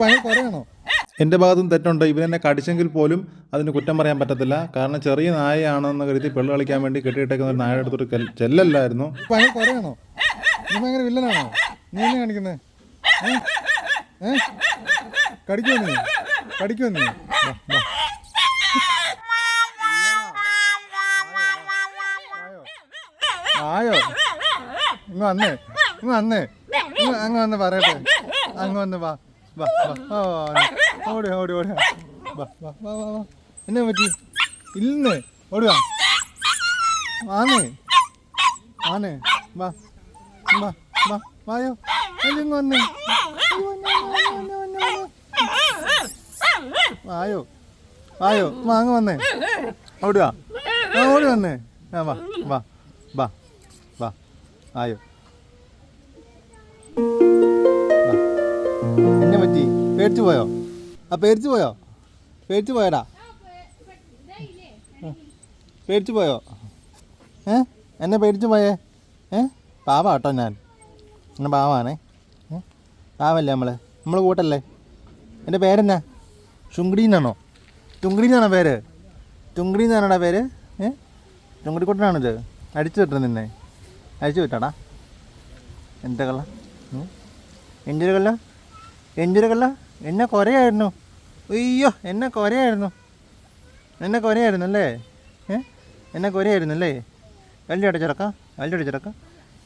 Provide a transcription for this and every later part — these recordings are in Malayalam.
പറയണോ? എൻ്റെ ഭാഗത്തും തെറ്റുണ്ട്. ഇവനെന്നെ കടിച്ചെങ്കിൽ പോലും അതിന് കുറ്റം പറയാൻ പറ്റത്തില്ല. കാരണം ചെറിയ നായയാണെന്ന് കരുതി പെള്ളു കളിക്കാൻ വേണ്ടി കെട്ടിയിട്ടേക്കുന്ന ഒരു നായയുടെ അടുത്തൊരു ചെല്ലല്ലായിരുന്നു. പറയണോ? നീ ഭയങ്കര വില്ലനാണോ? നീ എന്നെ കാണിക്കുന്നത്? കടിക്കുമോ നീ? കടിക്കുമോ നീ? ആയോ? ഇങ്ങ് വന്നേ, ഇങ്ങ് വന്നേ, അങ്ങ് വന്ന് പറയട്ടെ. അങ്ങ് വന്ന് വാ വാ വാ. ഓടി ഓടി ഓടി വാ വാ വാ വാ. എന്നെ പറ്റി? ഇല്ലെന്നേ, ഓടുക. ആന്നേ ആന്നേ, വാ വാ വാ വായോ. ഇങ്ങ് വന്നേ, വായോ വായോ. അങ്ങ് വന്നേ, ഓടുക. ഓടി വന്നേ. ആ വാ വാ വാ വാ. ആയോ? എന്നെ പറ്റി? പേടിച്ചു പോയോ? പേടിച്ചു പോയോ? പേടിച്ചു പോയടാ? പേടിച്ചു പോയോ? എന്നെ പേടിച്ചു പോയേ? പാവാ കേട്ടോ ഞാൻ. എന്നെ പാവാണേ. പാവല്ലേ നമ്മൾ കൂട്ടല്ലേ? എൻ്റെ പേരെന്നാ? ചുങ്കിടീന്നാണോ? ചുങ്കിടീന്നാണോ പേര്? ചുങ്കിടീന്നാണോടാ പേര്? ചുങ്കിടിക്കുട്ടനാണിത്. അടിച്ചു വിട്ടോ നിന്നെ? അടിച്ചു വിട്ടാടാ? എന്താ കള്ള? എന്തൊരു കള്ള? എന്തൊരു കള്ള? എന്നെ കുറയായിരുന്നു. അയ്യോ, എന്നെ കുറയായിരുന്നു. എന്നെ കുറയായിരുന്നു അല്ലേ? എന്നെ കുറയായിരുന്നു അല്ലേ? വലിയ അടിച്ചിറക്കാം, വലിയ അടിച്ചിറക്കാം.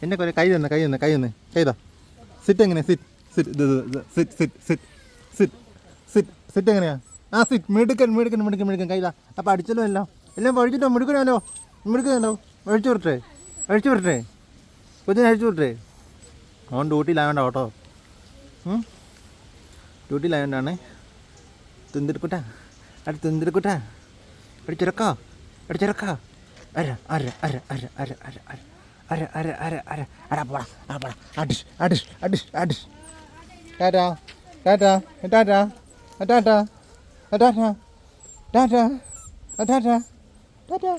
എന്നെ കുറേ കൈ തന്നെ, കൈ തന്നെ, കൈ തന്നെ, കൈതാ. സിറ്റ് എങ്ങനെ? Sit sit sit sit sit sit sit sit എങ്ങനെയാ? സിറ്റ്. മിടുക്കൻ മിടുക്കൻ മിടുക്കൻ മിടുക്കൻ. കൈതാ. അപ്പോൾ അടിച്ചല്ലോ എല്ലാം. എല്ലാം പഴിച്ചിട്ടോ? മിടുക്കനല്ലോ, മിടുക്കനല്ലോ. അഴിച്ചു വിട്ടേ, അഴിച്ചു വിട്ടേ, കൊച്ചിനെ അഴിച്ചു വിട്ടേ. അവൻ ഡ്യൂട്ടിയിലാവേണ്ട കേട്ടോ. ഡ്യൂട്ടിയിലായോണ്ടാണ്. തുന്തിരിക്കുട്ട, അടി തുന്തിരിക്കുട്ട. അടിച്ചിറക്കോ, അടിച്ചിറക്കോ. അര അര അര അര അര അര അര അര അര അര അര അര പോടാ, ആ പോടാ. അടിഷ് അടിഷ് അടിഷ് അടിഷ്. ടാറ്റാ ടാറ്റാ ടാറ്റാ ടാറ്റാ ടാറ്റാ ടാറ്റാ ടാറ്റാ ടാറ്റാ.